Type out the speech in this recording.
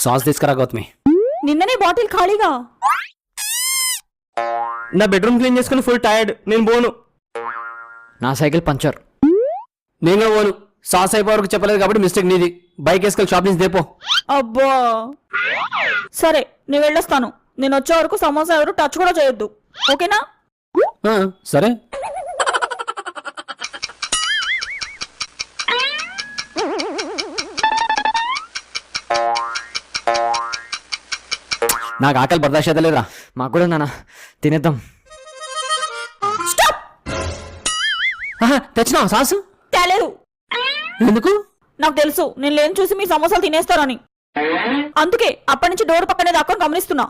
Sauce తీసుకురా గౌతమి. నిన్ననే bottle ఖాళీగా. నా బెడ్రూమ్ క్లీన్ చేసుకుని ఫుల్ టైర్డ్, నేను పోను. నా సైకిల్ పంచర్. నేను పోను. సాస్ అయిపోయే వరకు చెప్పలేదు కాబట్టి మిస్టేక్ నీది. బైక్ వేసుకెళ్ళి షాప్ నుంచి దేపో. అబ్బా సరే నేను వెళ్ళొస్తాను. నేను వచ్చే వరకు సమోసా ఎవరు టచ్ కూడా చేయొద్దు, ఓకేనా? సరే. నాకు ఆకలి బర్దాష్ లేదురా. మాకు కూడా నాన్న తినేద్దాం. తెచ్చినా సాసు? తేలేదు. ఎందుకు? నాకు తెలుసు నేను లేని చూసి మీ సమోసాలు తినేస్తారని. అందుకే అప్పటి నుంచి డోర్ పక్కనే దాక్కొని గమనిస్తున్నా.